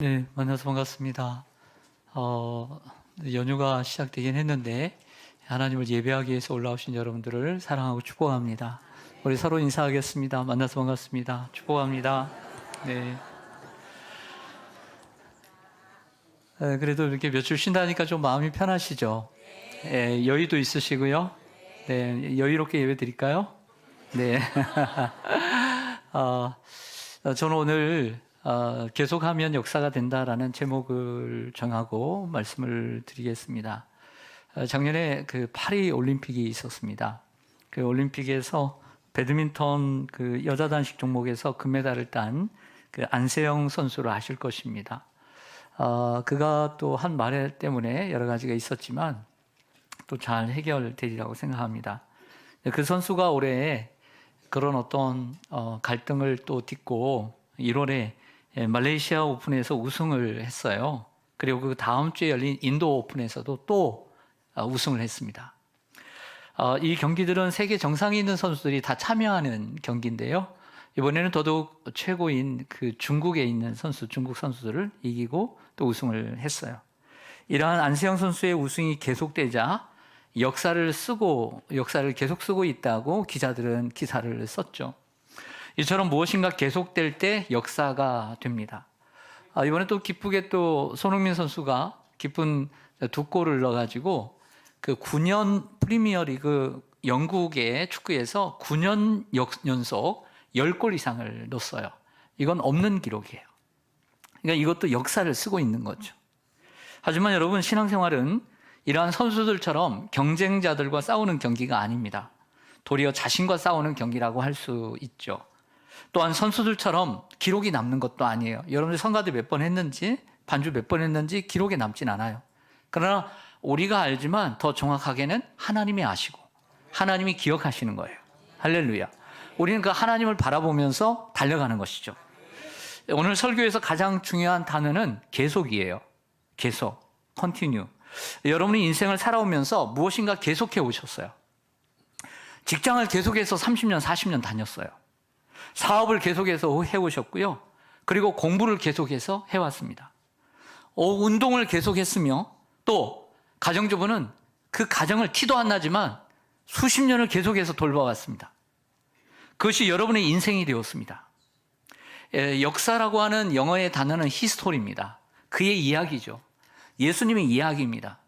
네, 만나서 반갑습니다. 연휴가 시작되긴 했는데 하나님을 예배하기 위해서 올라오신 여러분들을 사랑하고 축복합니다. 우리 서로 인사하겠습니다. 만나서 반갑습니다. 축복합니다. 네. 그래도 이렇게 며칠 쉰다니까 좀 마음이 편하시죠? 여유도 있으시고요. 네, 여유롭게 예배 드릴까요? 네. 저는 오늘 계속하면 역사가 된다라는 제목을 정하고 말씀을 드리겠습니다. 작년에 그 파리 올림픽이 있었습니다. 그 올림픽에서 배드민턴 그 여자 단식 종목에서 금메달을 딴 그 안세영 선수를 아실 것입니다. 그가 또 한 말 때문에 여러 가지가 있었지만 또 잘 해결되리라고 생각합니다. 그 선수가 올해 그런 어떤 갈등을 또 딛고 1월에 말레이시아 오픈에서 우승을 했어요. 그리고 그 다음 주에 열린 인도 오픈에서도 또 우승을 했습니다. 이 경기들은 세계 정상에 있는 선수들이 다 참여하는 경기인데요. 이번에는 더더욱 최고인 그 중국에 있는 중국 선수들을 이기고 또 우승을 했어요. 이러한 안세영 선수의 우승이 계속되자 역사를 계속 쓰고 있다고 기자들은 기사를 썼죠. 이처럼 무엇인가 계속될 때 역사가 됩니다. 이번에 또 기쁘게 또 손흥민 선수가 기쁜 2골을 넣어가지고 그 9년 프리미어리그 영국의 축구에서 9년 연속 10골 이상을 넣었어요. 이건 없는 기록이에요. 그러니까 이것도 역사를 쓰고 있는 거죠. 하지만 여러분, 신앙생활은 이러한 선수들처럼 경쟁자들과 싸우는 경기가 아닙니다. 도리어 자신과 싸우는 경기라고 할 수 있죠. 또한 선수들처럼 기록이 남는 것도 아니에요. 여러분들 성가대 몇 번 했는지, 반주 몇 번 했는지 기록에 남진 않아요. 그러나 우리가 알지만 더 정확하게는 하나님이 아시고 하나님이 기억하시는 거예요. 할렐루야. 우리는 그 하나님을 바라보면서 달려가는 것이죠. 오늘 설교에서 가장 중요한 단어는 계속이에요. 계속, continue. 여러분이 인생을 살아오면서 무엇인가 계속해 오셨어요. 직장을 계속해서 30년, 40년 다녔어요. 사업을 계속해서 해오셨고요. 그리고 공부를 계속해서 해왔습니다. 운동을 계속했으며 또 가정주부는 그 가정을 티도 안 나지만 수십 년을 계속해서 돌봐왔습니다. 그것이 여러분의 인생이 되었습니다. 역사라고 하는 영어의 단어는 히스토리입니다. 그의 이야기죠. 예수님의 이야기입니다.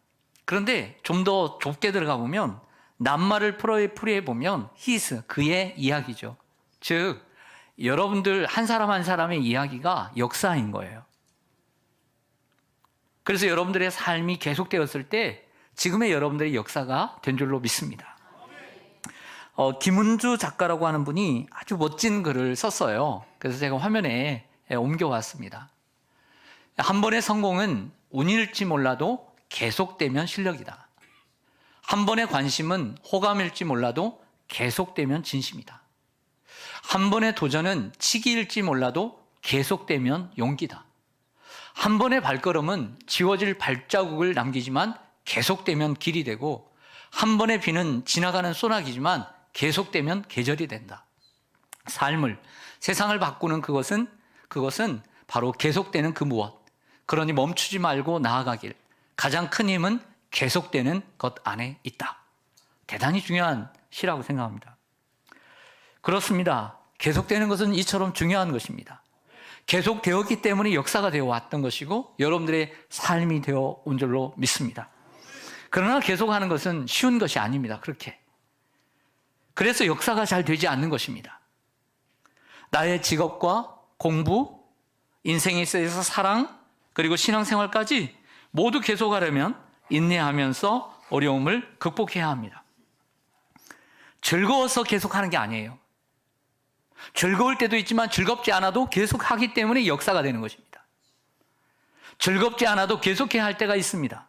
그런데 좀 더 좁게 들어가 보면 낱말을 풀이해 보면 히스, 그의 이야기죠. 즉 여러분들 한 사람 한 사람의 이야기가 역사인 거예요. 그래서 여러분들의 삶이 계속되었을 때 지금의 여러분들의 역사가 된 줄로 믿습니다. 김은주 작가라고 하는 분이 아주 멋진 글을 썼어요. 그래서 제가 화면에 옮겨왔습니다. 한 번의 성공은 운일지 몰라도 계속되면 실력이다. 한 번의 관심은 호감일지 몰라도 계속되면 진심이다. 한 번의 도전은 치기일지 몰라도 계속되면 용기다. 한 번의 발걸음은 지워질 발자국을 남기지만 계속되면 길이 되고, 한 번의 비는 지나가는 소나기지만 계속되면 계절이 된다. 세상을 바꾸는 그것은 바로 계속되는 그 무엇. 그러니 멈추지 말고 나아가길. 가장 큰 힘은 계속되는 것 안에 있다. 대단히 중요한 시라고 생각합니다. 그렇습니다. 계속되는 것은 이처럼 중요한 것입니다. 계속되었기 때문에 역사가 되어 왔던 것이고 여러분들의 삶이 되어 온 줄로 믿습니다. 그러나 계속하는 것은 쉬운 것이 아닙니다. 그렇게. 그래서 역사가 잘 되지 않는 것입니다. 나의 직업과 공부, 인생에 있어서 사랑, 그리고 신앙생활까지 모두 계속하려면 인내하면서 어려움을 극복해야 합니다. 즐거워서 계속하는 게 아니에요. 즐거울 때도 있지만 즐겁지 않아도 계속하기 때문에 역사가 되는 것입니다. 즐겁지 않아도 계속해야 할 때가 있습니다.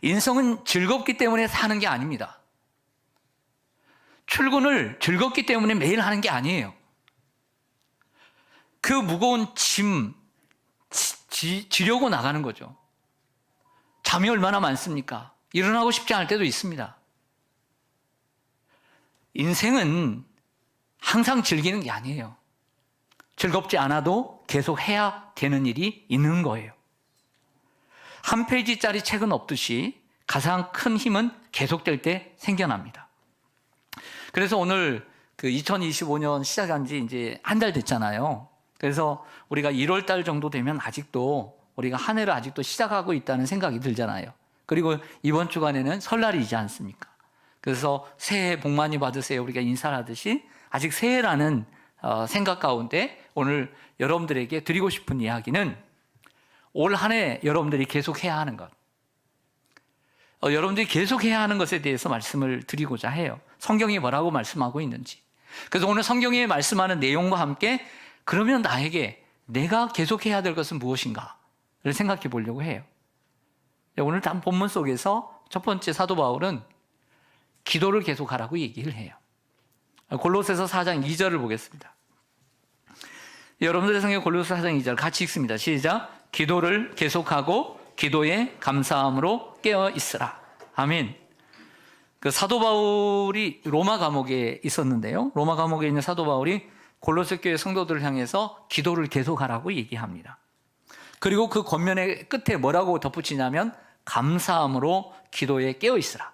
인생은 즐겁기 때문에 사는 게 아닙니다. 출근을 즐겁기 때문에 매일 하는 게 아니에요. 그 무거운 짐 지려고 나가는 거죠. 잠이 얼마나 많습니까? 일어나고 싶지 않을 때도 있습니다. 인생은 항상 즐기는 게 아니에요. 즐겁지 않아도 계속 해야 되는 일이 있는 거예요. 한 페이지짜리 책은 없듯이 가장 큰 힘은 계속될 때 생겨납니다. 그래서 오늘 2025년 시작한 지 이제 한 달 됐잖아요. 그래서 우리가 1월 달 정도 되면 아직도 우리가 한 해를 아직도 시작하고 있다는 생각이 들잖아요. 그리고 이번 주간에는 설날이지 않습니까? 그래서 새해 복 많이 받으세요. 우리가 인사를 하듯이 아직 새해라는 생각 가운데 오늘 여러분들에게 드리고 싶은 이야기는 올 한 해 여러분들이 계속 해야 하는 것. 여러분들이 계속 해야 하는 것에 대해서 말씀을 드리고자 해요. 성경이 뭐라고 말씀하고 있는지. 그래서 오늘 성경에 말씀하는 내용과 함께 그러면 나에게 내가 계속 해야 될 것은 무엇인가를 생각해 보려고 해요. 오늘 본문 속에서 첫 번째 사도 바울은 기도를 계속하라고 얘기를 해요. 골로새서 4장 2절을 보겠습니다. 여러분들의 성경 골로새 4장 2절 같이 읽습니다. 시작. 기도를 계속하고 기도에 감사함으로 깨어 있으라. 아멘. 사도 바울이 로마 감옥에 있었는데요. 로마 감옥에 있는 사도 바울이 골로새 교회 성도들을 향해서 기도를 계속하라고 얘기합니다. 그리고 그 권면의 끝에 뭐라고 덧붙이냐면 감사함으로 기도에 깨어 있으라.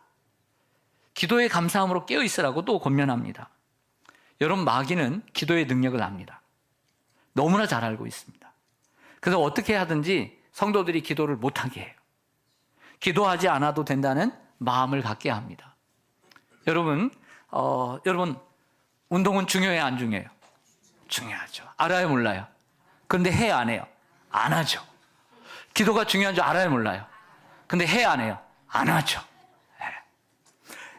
기도에 감사함으로 깨어 있으라고 또 권면합니다. 여러분, 마귀는 기도의 능력을 압니다. 너무나 잘 알고 있습니다. 그래서 어떻게 하든지 성도들이 기도를 못하게 해요. 기도하지 않아도 된다는 마음을 갖게 합니다. 여러분, 운동은 중요해요, 안 중요해요? 중요하죠. 알아요, 몰라요? 그런데 해요, 안 해요? 안 하죠. 기도가 중요한 줄 알아요, 몰라요? 근데 해요, 안 해요? 안 하죠. 네.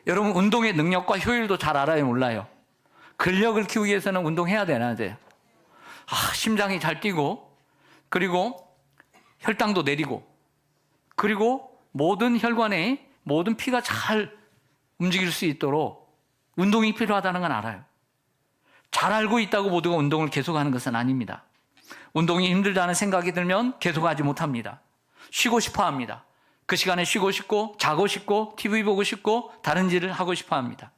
여러분, 운동의 능력과 효율도 잘 알아요, 몰라요? 근력을 키우기 위해서는 운동해야 되나 돼요. 심장이 잘 뛰고, 그리고 혈당도 내리고, 그리고 모든 혈관에 모든 피가 잘 움직일 수 있도록 운동이 필요하다는 건 알아요. 잘 알고 있다고 모두가 운동을 계속하는 것은 아닙니다. 운동이 힘들다는 생각이 들면 계속하지 못합니다. 쉬고 싶어 합니다. 그 시간에 쉬고 싶고 자고 싶고 TV 보고 싶고 다른 일을 하고 싶어 합니다.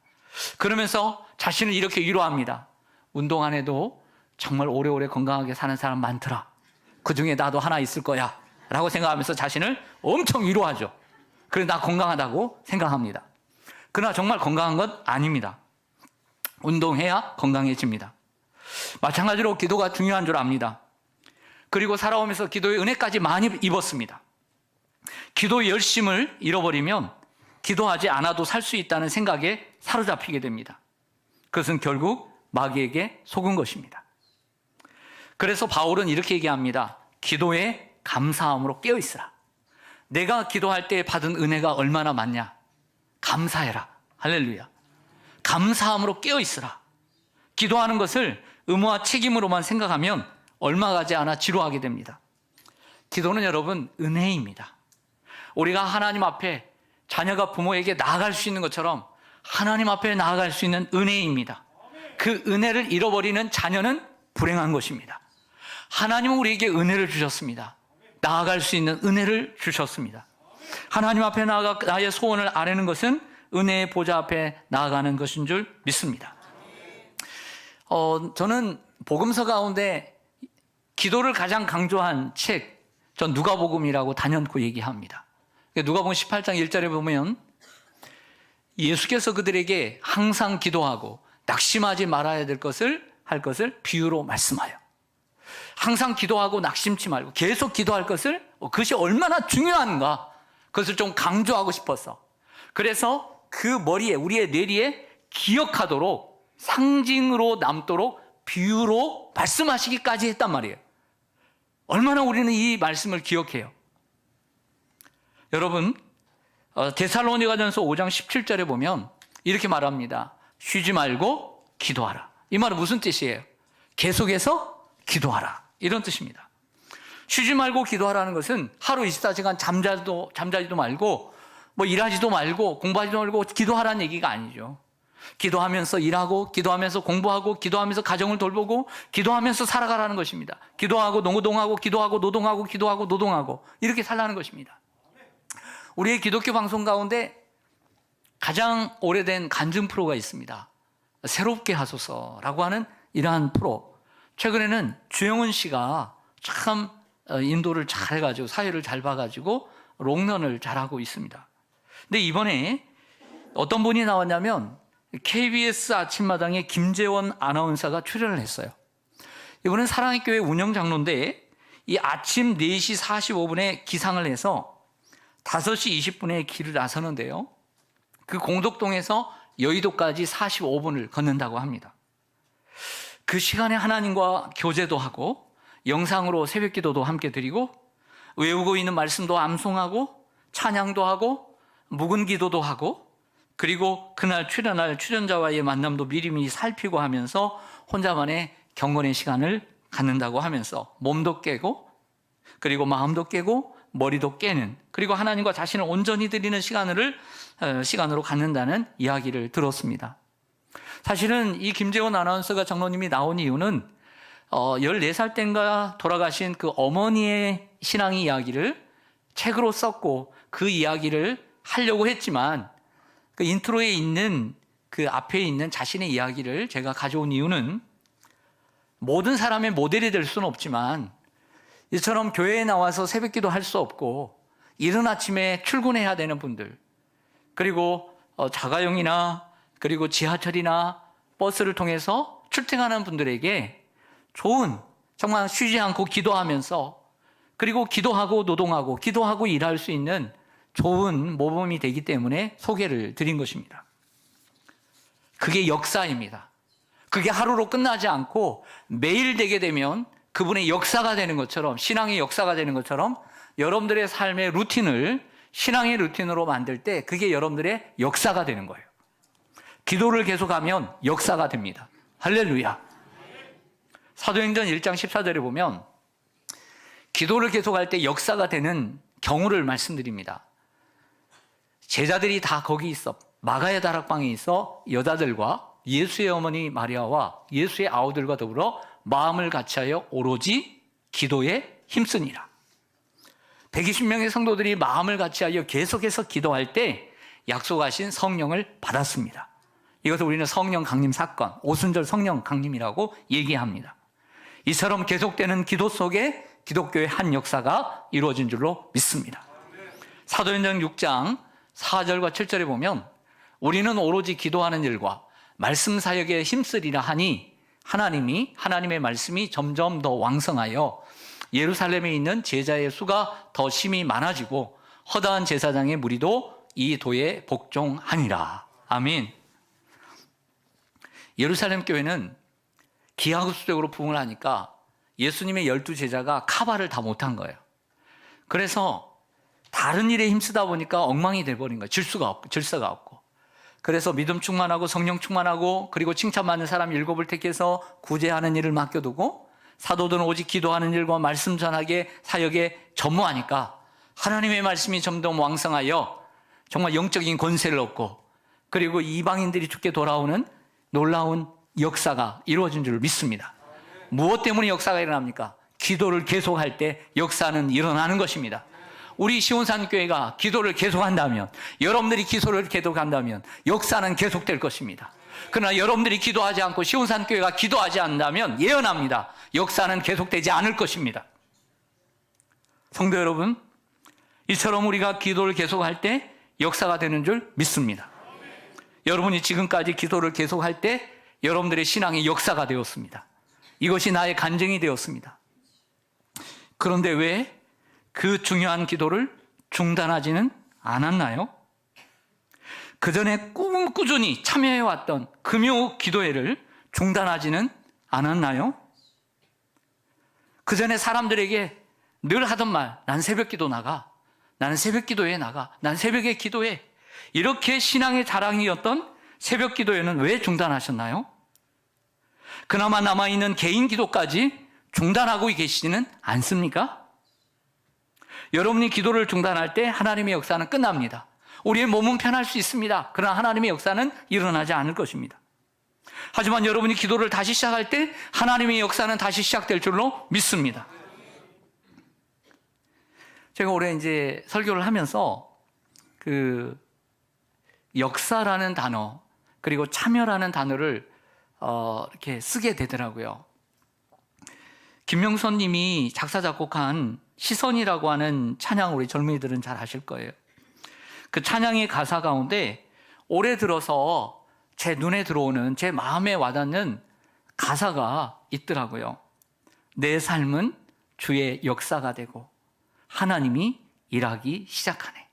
그러면서 자신을 이렇게 위로합니다. 운동 안 해도 정말 오래오래 건강하게 사는 사람 많더라. 그 중에 나도 하나 있을 거야 라고 생각하면서 자신을 엄청 위로하죠. 그래서 나 건강하다고 생각합니다. 그러나 정말 건강한 건 아닙니다. 운동해야 건강해집니다. 마찬가지로 기도가 중요한 줄 압니다. 그리고 살아오면서 기도의 은혜까지 많이 입었습니다. 기도의 열심을 잃어버리면 기도하지 않아도 살 수 있다는 생각에 사로잡히게 됩니다. 그것은 결국 마귀에게 속은 것입니다. 그래서 바울은 이렇게 얘기합니다. 기도에 감사함으로 깨어있으라. 내가 기도할 때 받은 은혜가 얼마나 많냐? 감사해라. 할렐루야. 감사함으로 깨어있으라. 기도하는 것을 의무와 책임으로만 생각하면 얼마 가지 않아 지루하게 됩니다. 기도는 여러분 은혜입니다. 우리가 하나님 앞에 자녀가 부모에게 나아갈 수 있는 것처럼 하나님 앞에 나아갈 수 있는 은혜입니다. 그 은혜를 잃어버리는 자녀는 불행한 것입니다. 하나님은 우리에게 은혜를 주셨습니다. 나아갈 수 있는 은혜를 주셨습니다. 하나님 앞에 나아가 나의 소원을 아뢰는 것은 은혜의 보좌 앞에 나아가는 것인 줄 믿습니다. 저는 복음서 가운데 기도를 가장 강조한 책, 전 누가복음이라고 단연코 얘기합니다. 누가복음 18장 1절에 보면 예수께서 그들에게 항상 기도하고 낙심하지 말아야 될 것을 할 것을 비유로 말씀하여, 항상 기도하고 낙심치 말고 계속 기도할 것을, 그것이 얼마나 중요한가 그것을 좀 강조하고 싶어서, 그래서 그 머리에, 우리의 뇌리에 기억하도록, 상징으로 남도록 비유로 말씀하시기까지 했단 말이에요. 얼마나 우리는 이 말씀을 기억해요. 여러분, 데살로니가전서 5장 17절에 보면 이렇게 말합니다. 쉬지 말고 기도하라. 이 말은 무슨 뜻이에요? 계속해서 기도하라, 이런 뜻입니다. 쉬지 말고 기도하라는 것은 하루 24시간 잠자지도 말고 뭐 일하지도 말고 공부하지도 말고 기도하라는 얘기가 아니죠. 기도하면서 일하고, 기도하면서 공부하고, 기도하면서 가정을 돌보고, 기도하면서 살아가라는 것입니다. 기도하고 노동하고, 기도하고 노동하고, 기도하고 노동하고, 이렇게 살라는 것입니다. 우리의 기독교 방송 가운데 가장 오래된 간증 프로가 있습니다. 새롭게 하소서라고 하는 이러한 프로. 최근에는 주영은 씨가 참 인도를 잘 해가지고 사회를 잘 봐가지고 롱런을 잘하고 있습니다. 근데 이번에 어떤 분이 나왔냐면 KBS 아침마당에 김재원 아나운서가 출연을 했어요. 이분은 사랑의 교회 운영장로인데 이 아침 4시 45분에 기상을 해서 5시 20분에 길을 나서는데요. 그 공덕동에서 여의도까지 45분을 걷는다고 합니다. 그 시간에 하나님과 교제도 하고 영상으로 새벽 기도도 함께 드리고 외우고 있는 말씀도 암송하고 찬양도 하고 묵은 기도도 하고 그리고 그날 출연할 출연자와의 만남도 미리미리 살피고 하면서 혼자만의 경건의 시간을 갖는다고 하면서 몸도 깨고 그리고 마음도 깨고 머리도 깨는 그리고 하나님과 자신을 온전히 드리는 시간으로 갖는다는 이야기를 들었습니다. 사실은 이 김재원 아나운서가 장로님이 나온 이유는 14살 때인가 돌아가신 그 어머니의 신앙 이야기를 책으로 썼고 그 이야기를 하려고 했지만 그 인트로에 있는 그 앞에 있는 자신의 이야기를 제가 가져온 이유는 모든 사람의 모델이 될 수는 없지만 이처럼 교회에 나와서 새벽기도 할 수 없고 이른 아침에 출근해야 되는 분들 그리고 자가용이나 그리고 지하철이나 버스를 통해서 출퇴근하는 분들에게 좋은 정말 쉬지 않고 기도하면서 그리고 기도하고 노동하고 기도하고 일할 수 있는 좋은 모범이 되기 때문에 소개를 드린 것입니다. 그게 역사입니다. 그게 하루로 끝나지 않고 매일 되게 되면 그분의 역사가 되는 것처럼 신앙의 역사가 되는 것처럼 여러분들의 삶의 루틴을 신앙의 루틴으로 만들 때 그게 여러분들의 역사가 되는 거예요. 기도를 계속하면 역사가 됩니다. 할렐루야. 사도행전 1장 14절에 보면 기도를 계속할 때 역사가 되는 경우를 말씀드립니다. 제자들이 다 거기 있어 마가의 다락방에 있어 여자들과 예수의 어머니 마리아와 예수의 아우들과 더불어 마음을 같이하여 오로지 기도에 힘쓰니라. 120명의 성도들이 마음을 같이하여 계속해서 기도할 때 약속하신 성령을 받았습니다. 이것을 우리는 성령 강림 사건, 오순절 성령 강림이라고 얘기합니다. 이처럼 계속되는 기도 속에 기독교의 한 역사가 이루어진 줄로 믿습니다. 사도행전 6장 4절과 7절에 보면 우리는 오로지 기도하는 일과 말씀 사역에 힘쓰리라 하니 하나님의 말씀이 점점 더 왕성하여 예루살렘에 있는 제자의 수가 더 심히 많아지고 허다한 제사장의 무리도 이 도에 복종하니라. 아멘. 예루살렘 교회는 기하급수적으로 부흥을 하니까 예수님의 12제자가 카바를 다 못한 거예요. 그래서 다른 일에 힘쓰다 보니까 엉망이 돼버린 거예요. 질서가 없고. 그래서 믿음 충만하고 성령 충만하고 그리고 칭찬받는 사람 7을 택해서 구제하는 일을 맡겨두고 사도들은 오직 기도하는 일과 말씀 전하게 사역에 전무하니까 하나님의 말씀이 점점 왕성하여 정말 영적인 권세를 얻고 그리고 이방인들이 죽게 돌아오는 놀라운 역사가 이루어진 줄 믿습니다. 무엇 때문에 역사가 일어납니까? 기도를 계속할 때 역사는 일어나는 것입니다. 우리 시온산 교회가 기도를 계속한다면 여러분들이 기도를 계속한다면 역사는 계속될 것입니다. 그러나 여러분들이 기도하지 않고 시온산 교회가 기도하지 않는다면 예언합니다. 역사는 계속되지 않을 것입니다. 성도 여러분, 이처럼 우리가 기도를 계속할 때 역사가 되는 줄 믿습니다. 여러분이 지금까지 기도를 계속할 때 여러분들의 신앙이 역사가 되었습니다. 이것이 나의 간증이 되었습니다. 그런데 왜 그 중요한 기도를 중단하지는 않았나요? 그 전에 꾸준히 참여해왔던 금요 기도회를 중단하지는 않았나요? 그 전에 사람들에게 늘 하던 말, 난 새벽 기도 나가, 나는 새벽 기도회에 나가, 난 새벽에 기도해. 이렇게 신앙의 자랑이었던 새벽 기도회는 왜 중단하셨나요? 그나마 남아있는 개인 기도까지 중단하고 계시지는 않습니까? 여러분이 기도를 중단할 때 하나님의 역사는 끝납니다. 우리의 몸은 편할 수 있습니다. 그러나 하나님의 역사는 일어나지 않을 것입니다. 하지만 여러분이 기도를 다시 시작할 때 하나님의 역사는 다시 시작될 줄로 믿습니다. 제가 올해 이제 설교를 하면서 그 역사라는 단어 그리고 참여라는 단어를 이렇게 쓰게 되더라고요. 김명선 님이 작사 작곡한 시선이라고 하는 찬양, 우리 젊은이들은 잘 아실 거예요. 그 찬양의 가사 가운데 올해 들어서 제 눈에 들어오는, 제 마음에 와닿는 가사가 있더라고요. 내 삶은 주의 역사가 되고 하나님이 일하기 시작하네.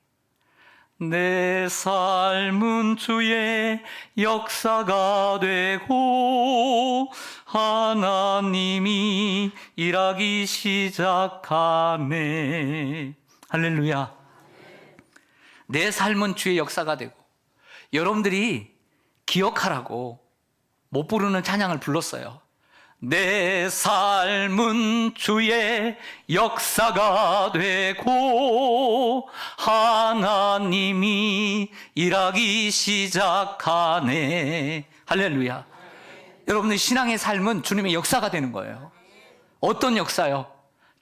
내 삶은 주의 역사가 되고 하나님이 일하기 시작하네. 할렐루야. 내 삶은 주의 역사가 되고, 여러분들이 기억하라고 못 부르는 찬양을 불렀어요. 내 삶은 주의 역사가 되고 하나님이 일하기 시작하네. 할렐루야. 여러분들 신앙의 삶은 주님의 역사가 되는 거예요. 어떤 역사요?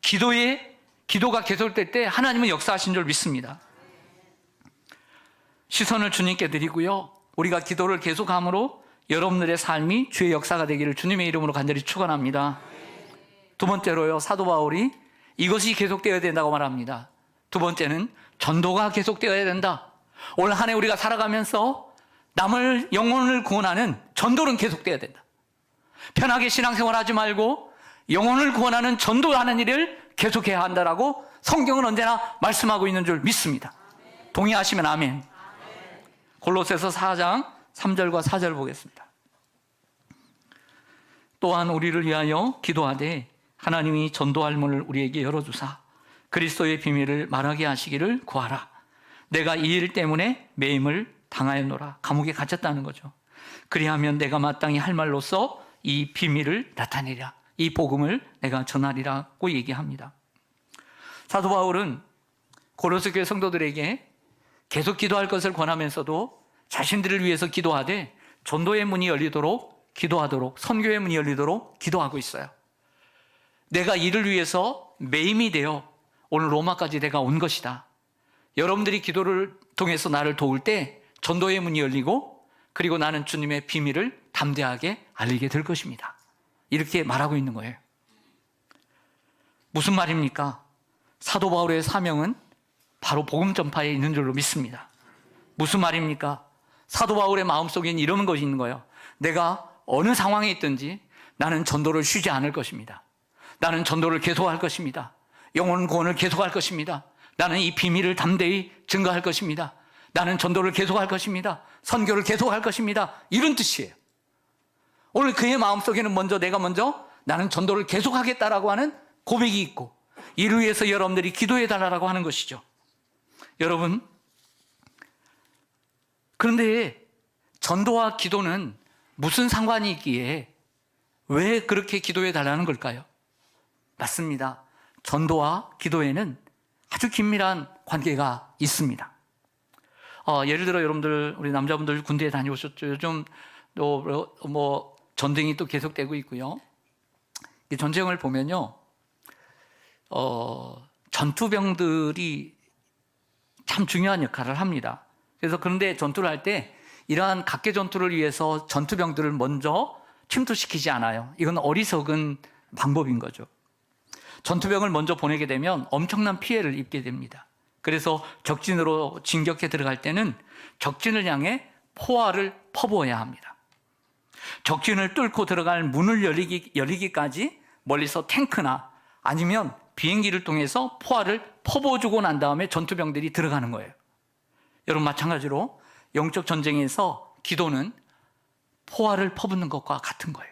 기도가 계속될 때 하나님은 역사하신 줄 믿습니다. 시선을 주님께 드리고요, 우리가 기도를 계속함으로 여러분들의 삶이 주의 역사가 되기를 주님의 이름으로 간절히 축원합니다. 두 번째로요, 사도 바울이 이것이 계속되어야 된다고 말합니다. 두 번째는 전도가 계속되어야 된다. 올 한 해 우리가 살아가면서 남을, 영혼을 구원하는 전도는 계속되어야 된다. 편하게 신앙생활 하지 말고 영혼을 구원하는 전도하는 일을 계속해야 한다라고 성경은 언제나 말씀하고 있는 줄 믿습니다. 동의하시면 아멘. 골로새서 4장 3절과 4절 보겠습니다. 또한 우리를 위하여 기도하되 하나님이 전도할 문을 우리에게 열어주사 그리스도의 비밀을 말하게 하시기를 구하라. 내가 이 일 때문에 매임을 당하였노라. 감옥에 갇혔다는 거죠. 그리하면 내가 마땅히 할 말로써 이 비밀을 나타내리라. 이 복음을 내가 전하리라고 얘기합니다. 사도 바울은 고로새 교회 성도들에게 계속 기도할 것을 권하면서도 자신들을 위해서 기도하되 전도의 문이 열리도록 기도하도록, 선교의 문이 열리도록 기도하고 있어요. 내가 이를 위해서 매임이 되어 오늘 로마까지 내가 온 것이다. 여러분들이 기도를 통해서 나를 도울 때 전도의 문이 열리고, 그리고 나는 주님의 비밀을 담대하게 알리게 될 것입니다. 이렇게 말하고 있는 거예요. 무슨 말입니까? 사도 바울의 사명은 바로 복음 전파에 있는 줄로 믿습니다. 무슨 말입니까? 사도 바울의 마음속엔 이런 것이 있는 거예요. 내가 어느 상황에 있든지 나는 전도를 쉬지 않을 것입니다. 나는 전도를 계속할 것입니다. 영혼 구원을 계속할 것입니다. 나는 이 비밀을 담대히 증거할 것입니다. 나는 전도를 계속할 것입니다. 선교를 계속할 것입니다. 이런 뜻이에요. 오늘 그의 마음속에는 내가 먼저 나는 전도를 계속하겠다라고 하는 고백이 있고, 이를 위해서 여러분들이 기도해 달라고 하는 것이죠. 여러분, 그런데 전도와 기도는 무슨 상관이 있기에 왜 그렇게 기도해 달라는 걸까요? 맞습니다. 전도와 기도에는 아주 긴밀한 관계가 있습니다. 예를 들어 여러분들, 우리 남자분들 군대에 다녀오셨죠? 요즘 또 전쟁이 또 계속되고 있고요. 이 전쟁을 보면요, 전투병들이 참 중요한 역할을 합니다. 그래서 그런데 전투를 할 때 이러한 각계 전투를 위해서 전투병들을 먼저 침투시키지 않아요. 이건 어리석은 방법인 거죠. 전투병을 먼저 보내게 되면 엄청난 피해를 입게 됩니다. 그래서 적진으로 진격해 들어갈 때는 적진을 향해 포화를 퍼부어야 합니다. 적진을 뚫고 들어갈 문을 열리기까지 멀리서 탱크나 아니면 비행기를 통해서 포화를 퍼부어주고 난 다음에 전투병들이 들어가는 거예요. 여러분, 마찬가지로 영적 전쟁에서 기도는 포화를 퍼붓는 것과 같은 거예요.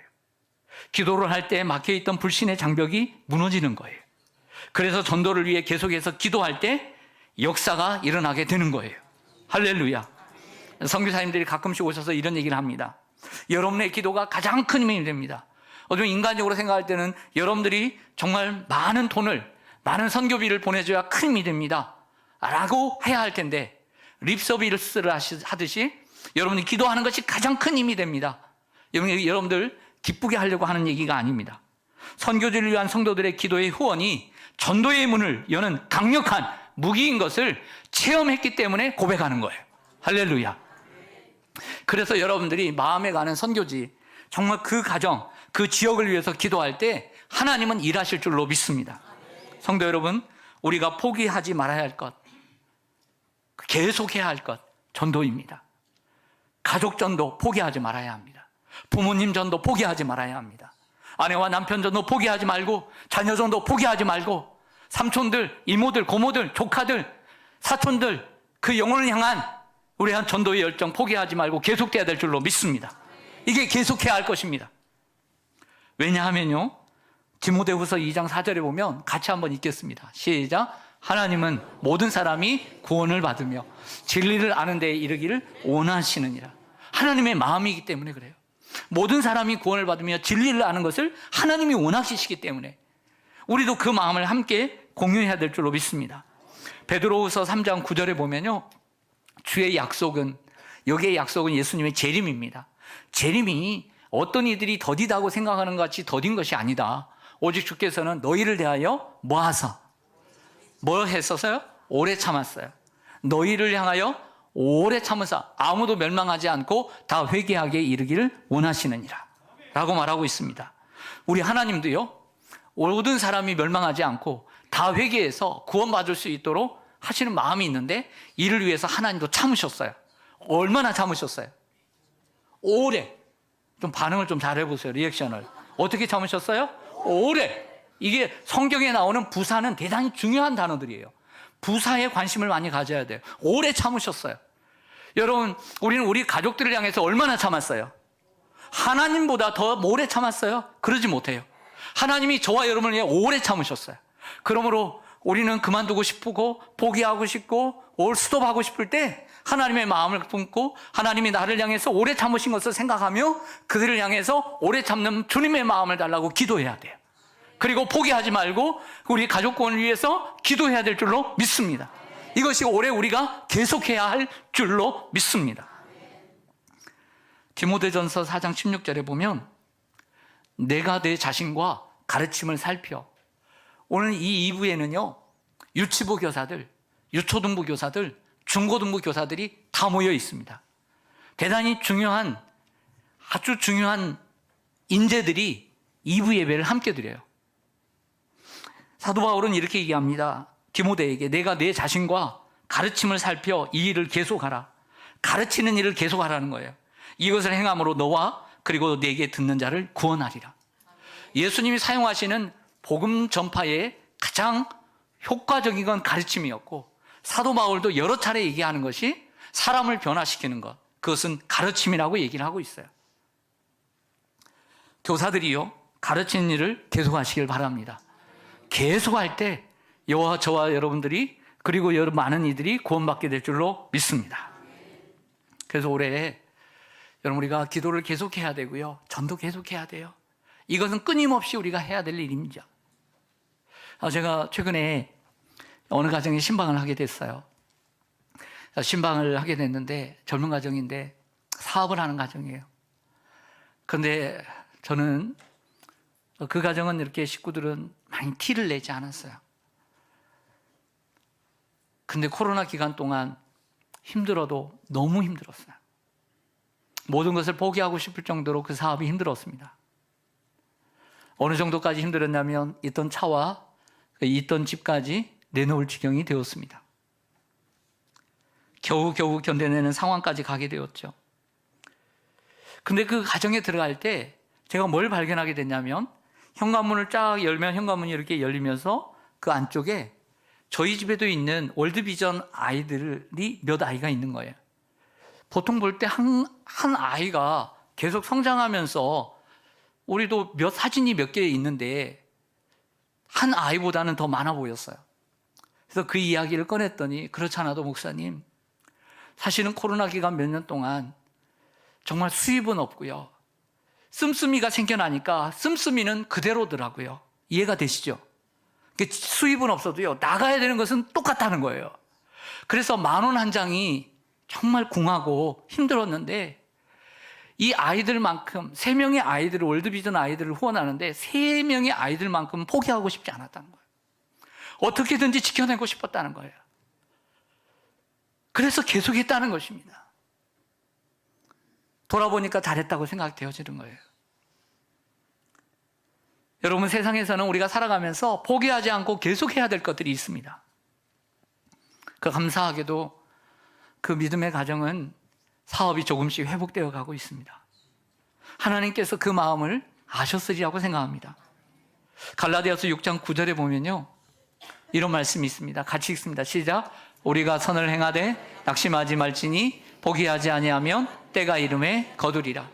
기도를 할 때 막혀있던 불신의 장벽이 무너지는 거예요. 그래서 전도를 위해 계속해서 기도할 때 역사가 일어나게 되는 거예요. 할렐루야. 선교사님들이 가끔씩 오셔서 이런 얘기를 합니다. 여러분의 기도가 가장 큰 힘이 됩니다. 어쩌면 인간적으로 생각할 때는 여러분들이 정말 많은 돈을, 많은 선교비를 보내줘야 큰 힘이 됩니다 라고 해야 할 텐데, 립서비스를 하듯이 여러분이 기도하는 것이 가장 큰 힘이 됩니다. 여러분들 기쁘게 하려고 하는 얘기가 아닙니다. 선교지를 위한 성도들의 기도의 후원이 전도의 문을 여는 강력한 무기인 것을 체험했기 때문에 고백하는 거예요. 할렐루야. 그래서 여러분들이 마음에 가는 선교지, 정말 그 가정, 그 지역을 위해서 기도할 때 하나님은 일하실 줄로 믿습니다. 성도 여러분, 우리가 포기하지 말아야 할 것, 계속해야 할 것, 전도입니다. 가족 전도 포기하지 말아야 합니다. 부모님 전도 포기하지 말아야 합니다. 아내와 남편 전도 포기하지 말고, 자녀 전도 포기하지 말고, 삼촌들, 이모들, 고모들, 조카들, 사촌들, 그 영혼을 향한 우리 한 전도의 열정 포기하지 말고 계속돼야 될 줄로 믿습니다. 이게 계속해야 할 것입니다. 왜냐하면요, 디모데후서 2장 4절에 보면 같이 한번 읽겠습니다. 시작. 하나님은 모든 사람이 구원을 받으며 진리를 아는 데에 이르기를 원하시느니라. 하나님의 마음이기 때문에 그래요. 모든 사람이 구원을 받으며 진리를 아는 것을 하나님이 원하시기 때문에 우리도 그 마음을 함께 공유해야 될 줄로 믿습니다. 베드로후서 3장 9절에 보면요, 주의 약속은, 여기의 약속은 예수님의 재림입니다. 재림이 어떤 이들이 더디다고 생각하는 것 같이 더딘 것이 아니다. 오직 주께서는 너희를 대하여 뭐 하사? 뭐 했었어요? 오래 참았어요. 너희를 향하여 오래 참으사 아무도 멸망하지 않고 다 회개하게 이르기를 원하시느니라 라고 말하고 있습니다. 우리 하나님도요, 모든 사람이 멸망하지 않고 다 회개해서 구원받을 수 있도록 하시는 마음이 있는데, 이를 위해서 하나님도 참으셨어요. 얼마나 참으셨어요? 오래. 좀 반응을 좀 잘해보세요. 리액션을. 어떻게 참으셨어요? 오래. 이게 성경에 나오는 부사는 대단히 중요한 단어들이에요. 부사에 관심을 많이 가져야 돼요. 오래 참으셨어요. 여러분, 우리는 우리 가족들을 향해서 얼마나 참았어요? 하나님보다 더 오래 참았어요? 그러지 못해요. 하나님이 저와 여러분을 위해 오래 참으셨어요. 그러므로 우리는 그만두고 싶고 포기하고 싶고 스톱하고 싶을 때 하나님의 마음을 품고 하나님이 나를 향해서 오래 참으신 것을 생각하며 그들을 향해서 오래 참는 주님의 마음을 달라고 기도해야 돼요. 그리고 포기하지 말고 우리 가족권을 위해서 기도해야 될 줄로 믿습니다. 이것이 올해 우리가 계속해야 할 줄로 믿습니다. 디모데전서 4장 16절에 보면 내가 내 자신과 가르침을 살펴. 오늘 이 2부에는요, 유치부 교사들, 유초등부 교사들, 중고등부 교사들이 다 모여 있습니다. 대단히 중요한, 아주 중요한 인재들이 2부 예배를 함께 드려요. 사도 바울은 이렇게 얘기합니다. 디모데에게 내가 내 자신과 가르침을 살펴 이 일을 계속하라. 가르치는 일을 계속하라는 거예요. 이것을 행함으로 너와 그리고 내게 듣는 자를 구원하리라. 예수님이 사용하시는 복음 전파의 가장 효과적인 건 가르침이었고, 사도 바울도 여러 차례 얘기하는 것이 사람을 변화시키는 것, 그것은 가르침이라고 얘기를 하고 있어요. 교사들이요, 가르치는 일을 계속하시길 바랍니다. 계속할 때 저와 여러분들이, 그리고 많은 이들이 구원받게 될 줄로 믿습니다. 그래서 올해 여러분, 우리가 기도를 계속해야 되고요, 전도 계속해야 돼요. 이것은 끊임없이 우리가 해야 될 일입니다. 제가 최근에 어느 가정에 신방을 하게 됐어요. 신방을 하게 됐는데 젊은 가정인데 사업을 하는 가정이에요. 그런데 저는 그 가정은 이렇게 식구들은 많이 티를 내지 않았어요. 근데 코로나 기간 동안 힘들어도 너무 힘들었어요. 모든 것을 포기하고 싶을 정도로 그 사업이 힘들었습니다. 어느 정도까지 힘들었냐면 있던 차와 있던 집까지 내놓을 지경이 되었습니다. 겨우겨우 견뎌내는 상황까지 가게 되었죠. 근데 그 가정에 들어갈 때 제가 뭘 발견하게 됐냐면, 현관문을 쫙 열면 현관문이 이렇게 열리면서 그 안쪽에 저희 집에도 있는 월드비전 아이들이 몇 아이가 있는 거예요. 보통 볼 때 한 아이가 계속 성장하면서 우리도 사진이 몇 개 있는데 한 아이보다는 더 많아 보였어요. 그래서 그 이야기를 꺼냈더니, 그렇지 않아도 목사님, 사실은 코로나 기간 몇 년 동안 정말 수입은 없고요, 씀씀이가 생겨나니까 씀씀이는 그대로더라고요. 이해가 되시죠? 수입은 없어도요, 나가야 되는 것은 똑같다는 거예요. 그래서 10,000원 한 장이 정말 궁하고 힘들었는데, 이 아이들만큼 3명의 아이들을, 월드비전 아이들을 후원하는데 3명의 아이들만큼 포기하고 싶지 않았다는 거예요. 어떻게든지 지켜내고 싶었다는 거예요. 그래서 계속했다는 것입니다. 돌아보니까 잘했다고 생각되어지는 거예요. 여러분, 세상에서는 우리가 살아가면서 포기하지 않고 계속해야 될 것들이 있습니다. 감사하게도 그 믿음의 가정은 사업이 조금씩 회복되어 가고 있습니다. 하나님께서 그 마음을 아셨으리라고 생각합니다. 갈라디아서 6장 9절에 보면요, 이런 말씀이 있습니다. 같이 읽습니다. 시작. 우리가 선을 행하되 낙심하지 말지니 포기하지 아니하면 때가 이름에 거두리라.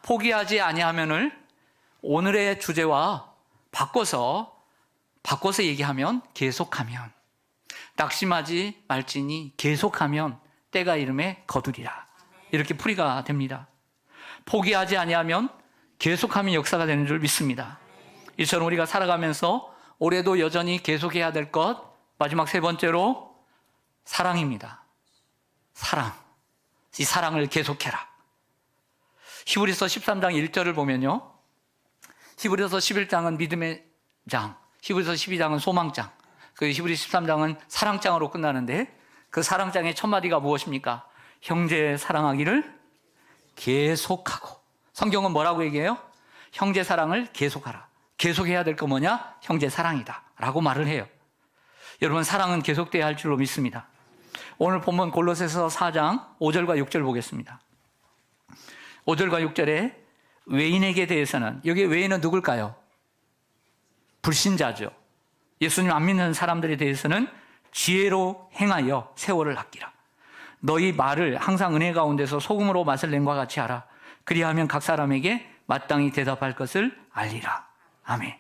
포기하지 아니하면을 오늘의 주제와 바꿔서 얘기하면 계속하면, 낙심하지 말지니 계속하면 때가 이름에 거두리라. 이렇게 풀이가 됩니다. 포기하지 아니하면 계속하면 역사가 되는 줄 믿습니다. 이처럼 우리가 살아가면서 올해도 여전히 계속해야 될 것, 마지막 세 번째로 사랑입니다. 사랑. 이 사랑을 계속해라. 히브리서 13장 1절을 보면요, 히브리서 11장은 믿음의 장, 히브리서 12장은 소망장, 그 히브리 13장은 사랑장으로 끝나는데, 그 사랑장의 첫 마디가 무엇입니까? 형제 사랑하기를 계속하고. 성경은 뭐라고 얘기해요? 형제 사랑을 계속하라. 계속해야 될 거 뭐냐? 형제 사랑이다 라고 말을 해요. 여러분, 사랑은 계속돼야 할 줄로 믿습니다. 오늘 본문 골로새서 4장 5절과 6절 보겠습니다. 5절과 6절에 외인에게 대해서는, 여기 외인은 누굴까요? 불신자죠. 예수님 안 믿는 사람들에 대해서는 지혜로 행하여 세월을 아끼라. 너희 말을 항상 은혜 가운데서 소금으로 맛을 낸과 같이 하라. 그리하면 각 사람에게 마땅히 대답할 것을 알리라. 아멘.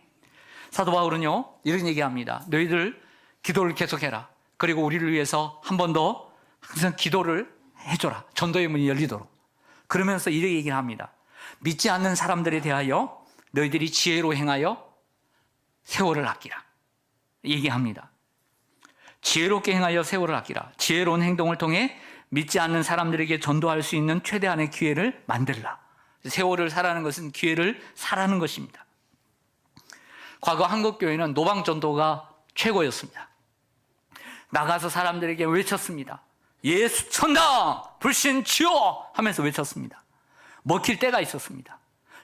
사도 바울은요, 이런 얘기합니다. 너희들 기도를 계속해라. 그리고 우리를 위해서 한 번 더 항상 기도를 해줘라. 전도의 문이 열리도록. 그러면서 이렇게 얘기를 합니다. 믿지 않는 사람들에 대하여 너희들이 지혜로 행하여 세월을 아끼라. 얘기합니다. 지혜롭게 행하여 세월을 아끼라. 지혜로운 행동을 통해 믿지 않는 사람들에게 전도할 수 있는 최대한의 기회를 만들라. 세월을 사라는 것은 기회를 사라는 것입니다. 과거 한국교회는 노방전도가 최고였습니다. 나가서 사람들에게 외쳤습니다. 예수 천당 불신 치워 하면서 외쳤습니다. 먹힐 때가 있었습니다.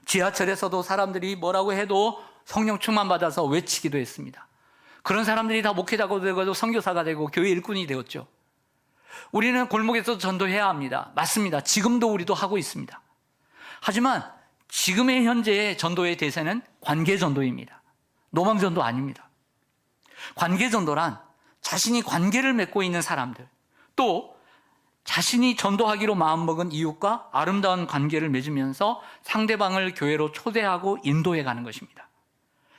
지하철에서도 사람들이 뭐라고 해도 성령 충만 받아서 외치기도 했습니다. 그런 사람들이 다 목회자가 되고 선교사가 되고 교회 일꾼이 되었죠. 우리는 골목에서 전도해야 합니다. 맞습니다. 지금도 우리도 하고 있습니다. 하지만 지금의 현재의 전도의 대세는 관계전도입니다. 노망전도 아닙니다. 관계전도란 자신이 관계를 맺고 있는 사람들, 또 자신이 전도하기로 마음먹은 이웃과 아름다운 관계를 맺으면서 상대방을 교회로 초대하고 인도해 가는 것입니다.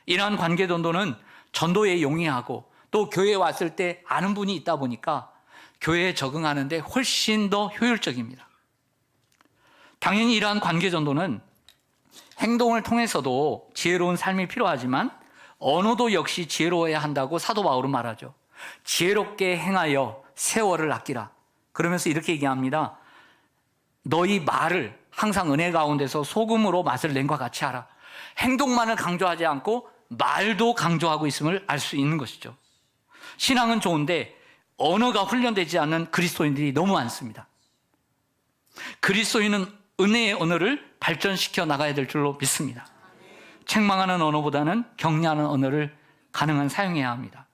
이러한 관계전도는 전도에 용이하고 또 교회에 왔을 때 아는 분이 있다 보니까 교회에 적응하는 데 훨씬 더 효율적입니다. 당연히 이러한 관계전도는 행동을 통해서도 지혜로운 삶이 필요하지만 언어도 역시 지혜로워야 한다고 사도 바울은 말하죠. 지혜롭게 행하여 세월을 아끼라. 그러면서 이렇게 얘기합니다. 너희 말을 항상 은혜 가운데서 소금으로 맛을 낸과 같이 하라. 행동만을 강조하지 않고 말도 강조하고 있음을 알 수 있는 것이죠. 신앙은 좋은데 언어가 훈련되지 않는 그리스도인들이 너무 많습니다. 그리스도인은 은혜의 언어를 발전시켜 나가야 될 줄로 믿습니다. 책망하는 언어보다는 격려하는 언어를 가능한 사용해야 합니다.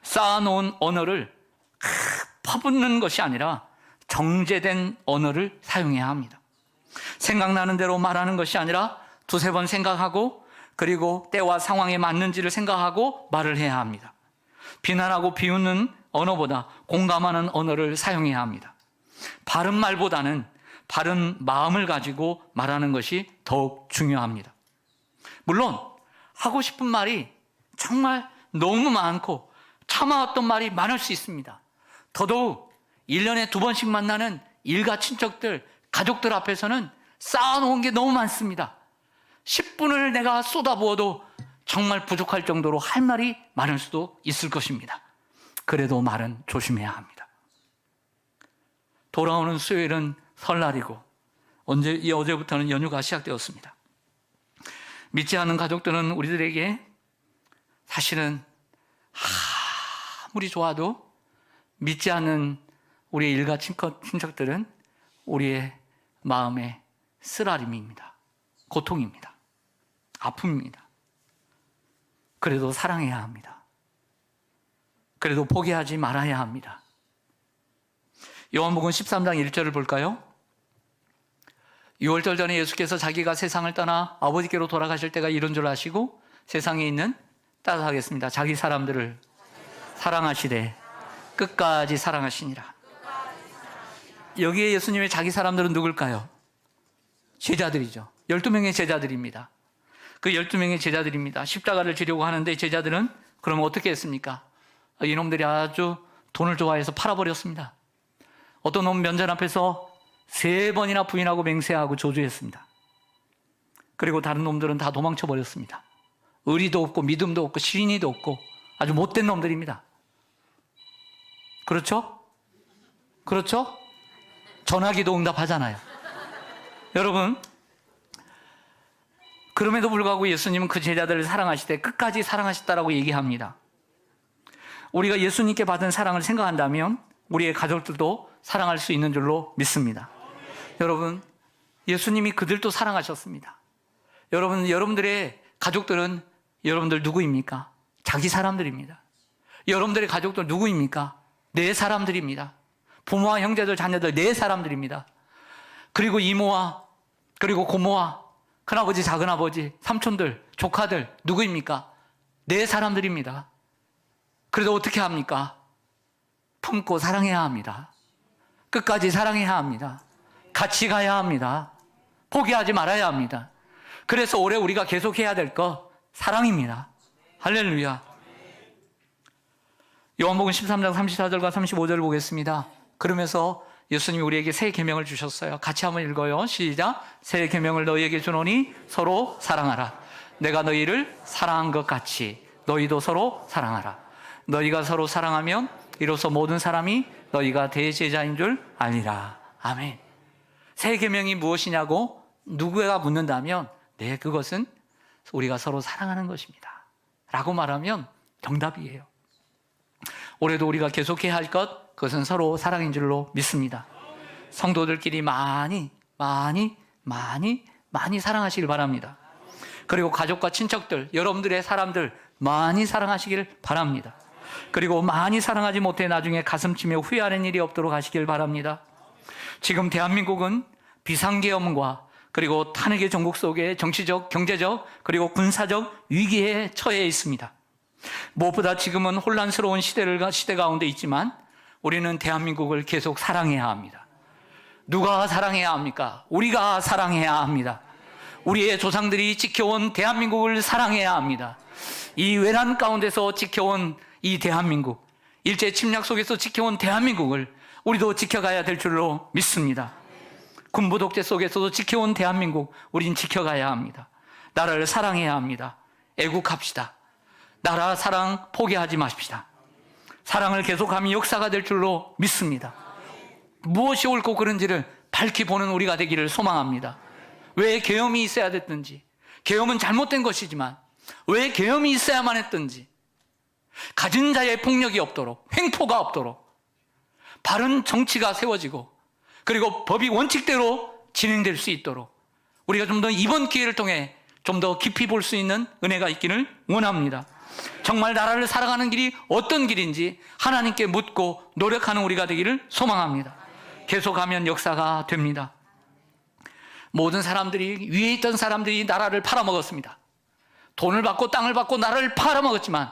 쌓아놓은 언어를 퍼붓는 것이 아니라 정제된 언어를 사용해야 합니다. 생각나는 대로 말하는 것이 아니라 두세 번 생각하고 그리고 때와 상황에 맞는지를 생각하고 말을 해야 합니다. 비난하고 비웃는 언어보다 공감하는 언어를 사용해야 합니다. 바른 말보다는 바른 마음을 가지고 말하는 것이 더욱 중요합니다. 물론 하고 싶은 말이 정말 너무 많고 참아왔던 말이 많을 수 있습니다. 더더욱 1년에 2번씩 만나는 일가 친척들, 가족들 앞에서는 쌓아놓은 게 너무 많습니다. 10분을 내가 쏟아부어도 정말 부족할 정도로 할 말이 많을 수도 있을 것입니다. 그래도 말은 조심해야 합니다. 돌아오는 수요일은 설날이고 어제부터는 연휴가 시작되었습니다. 믿지 않는 가족들은 우리들에게 사실은 아무리 좋아도 믿지 않는 우리의 일가 친척들은 우리의 마음의 쓰라림입니다. 고통입니다. 아픔입니다. 그래도 사랑해야 합니다. 그래도 포기하지 말아야 합니다. 요한복음 13장 1절을 볼까요? 6월절 전에 예수께서 자기가 세상을 떠나 아버지께로 돌아가실 때가 이른 줄 아시고 세상에 있는, 따라하겠습니다, 자기 사람들을 사랑하시되 끝까지 사랑하시니라. 여기에 예수님의 자기 사람들은 누굴까요? 제자들이죠. 12명의 제자들입니다. 그 12명의 제자들입니다. 십자가를 지려고 하는데 제자들은 그러면 어떻게 했습니까? 이놈들이 아주 돈을 좋아해서 팔아버렸습니다. 어떤 놈 면전 앞에서 3번이나 부인하고 맹세하고 저주했습니다. 그리고 다른 놈들은 다 도망쳐버렸습니다. 의리도 없고 믿음도 없고 신의도 없고 아주 못된 놈들입니다. 그렇죠? 그렇죠? 전화기도 응답하잖아요. 여러분, 그럼에도 불구하고 예수님은 그 제자들을 사랑하시되 끝까지 사랑하셨다라고 얘기합니다. 우리가 예수님께 받은 사랑을 생각한다면 우리의 가족들도 사랑할 수 있는 줄로 믿습니다. 여러분, 예수님이 그들도 사랑하셨습니다. 여러분, 여러분들의 가족들은 여러분들 누구입니까? 자기 사람들입니다. 여러분들의 가족들 누구입니까? 내 사람들입니다. 부모와 형제들, 자녀들 내 사람들입니다. 그리고 이모와 그리고 고모와 큰아버지, 작은아버지, 삼촌들, 조카들 누구입니까? 내 사람들입니다. 그래도 어떻게 합니까? 품고 사랑해야 합니다. 끝까지 사랑해야 합니다. 같이 가야 합니다. 포기하지 말아야 합니다. 그래서 올해 우리가 계속해야 될 거 사랑입니다. 할렐루야. 요한복음 13장 34절과 35절을 보겠습니다. 그러면서 예수님이 우리에게 새 계명을 주셨어요. 같이 한번 읽어요. 시작. 새 계명을 너희에게 주노니 서로 사랑하라. 내가 너희를 사랑한 것 같이 너희도 서로 사랑하라. 너희가 서로 사랑하면 이로써 모든 사람이 너희가 대제자인 줄 알리라. 아멘. 새 계명이 무엇이냐고 누구가 묻는다면 네, 그것은 우리가 서로 사랑하는 것입니다 라고 말하면 정답이에요. 올해도 우리가 계속해야 할 것, 그것은 서로 사랑인 줄로 믿습니다. 성도들끼리 많이 사랑하시길 바랍니다. 그리고 가족과 친척들, 여러분들의 사람들 많이 사랑하시길 바랍니다. 그리고 많이 사랑하지 못해 나중에 가슴치며 후회하는 일이 없도록 하시길 바랍니다. 지금 대한민국은 비상계엄과 그리고 탄핵의 전국 속에 정치적, 경제적, 그리고 군사적 위기에 처해 있습니다. 무엇보다 지금은 혼란스러운 시대 가운데 있지만 우리는 대한민국을 계속 사랑해야 합니다. 누가 사랑해야 합니까? 우리가 사랑해야 합니다. 우리의 조상들이 지켜온 대한민국을 사랑해야 합니다. 이 외난 가운데서 지켜온 이 대한민국, 일제 침략 속에서 지켜온 대한민국을 우리도 지켜가야 될 줄로 믿습니다. 군부 독재 속에서도 지켜온 대한민국, 우린 지켜가야 합니다. 나라를 사랑해야 합니다. 애국합시다. 나라 사랑 포기하지 마십시다. 사랑을 계속하면 역사가 될 줄로 믿습니다. 무엇이 옳고 그른지를 밝히 보는 우리가 되기를 소망합니다. 왜 계엄이 있어야 됐든지, 계엄은 잘못된 것이지만 왜 계엄이 있어야만 했든지, 가진 자의 폭력이 없도록, 횡포가 없도록 바른 정치가 세워지고 그리고 법이 원칙대로 진행될 수 있도록 우리가 좀 더 이번 기회를 통해 좀 더 깊이 볼 수 있는 은혜가 있기를 원합니다. 정말 나라를 살아가는 길이 어떤 길인지 하나님께 묻고 노력하는 우리가 되기를 소망합니다. 계속하면 역사가 됩니다. 모든 사람들이, 위에 있던 사람들이 나라를 팔아먹었습니다. 돈을 받고 땅을 받고 나라를 팔아먹었지만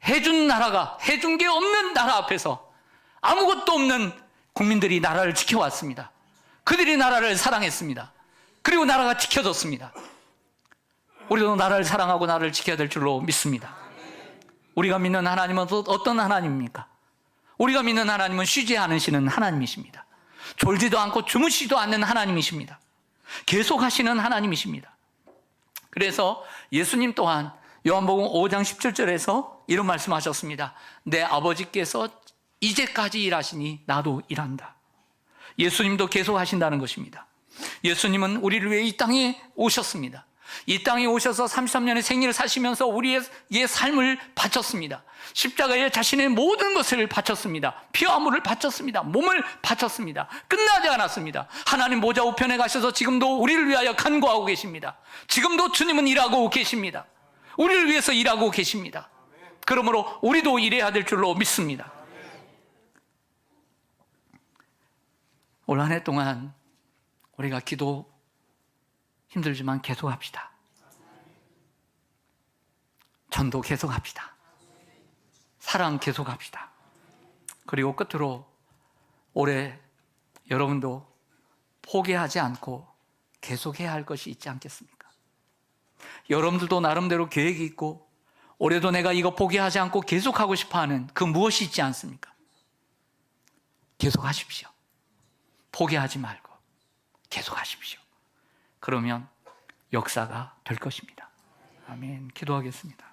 해준 나라가, 해준 게 없는 나라 앞에서 아무것도 없는 국민들이 나라를 지켜왔습니다. 그들이 나라를 사랑했습니다. 그리고 나라가 지켜졌습니다. 우리도 나라를 사랑하고 나라를 지켜야 될 줄로 믿습니다. 우리가 믿는 하나님은 어떤 하나님입니까? 우리가 믿는 하나님은 쉬지 않으시는 하나님이십니다. 졸지도 않고 주무시지도 않는 하나님이십니다. 계속 하시는 하나님이십니다. 그래서 예수님 또한 요한복음 5장 17절에서 이런 말씀하셨습니다. 내 아버지께서 이제까지 일하시니 나도 일한다. 예수님도 계속 하신다는 것입니다. 예수님은 우리를 위해 이 땅에 오셨습니다. 이 땅에 오셔서 33년의 생일을 사시면서 우리의 삶을 바쳤습니다. 십자가에 자신의 모든 것을 바쳤습니다. 피와 물을 바쳤습니다. 몸을 바쳤습니다. 끝나지 않았습니다. 하나님 보좌 우편에 가셔서 지금도 우리를 위하여 간구하고 계십니다. 지금도 주님은 일하고 계십니다. 우리를 위해서 일하고 계십니다. 그러므로 우리도 일해야 될 줄로 믿습니다. 올 한 해 동안 우리가 기도 힘들지만 계속합시다. 전도 계속합시다. 사랑 계속합시다. 그리고 끝으로 올해 여러분도 포기하지 않고 계속해야 할 것이 있지 않겠습니까? 여러분들도 나름대로 계획이 있고 올해도 내가 이거 포기하지 않고 계속하고 싶어하는 그 무엇이 있지 않습니까? 계속하십시오. 포기하지 말고 계속하십시오. 그러면 역사가 될 것입니다. 아멘. 기도하겠습니다.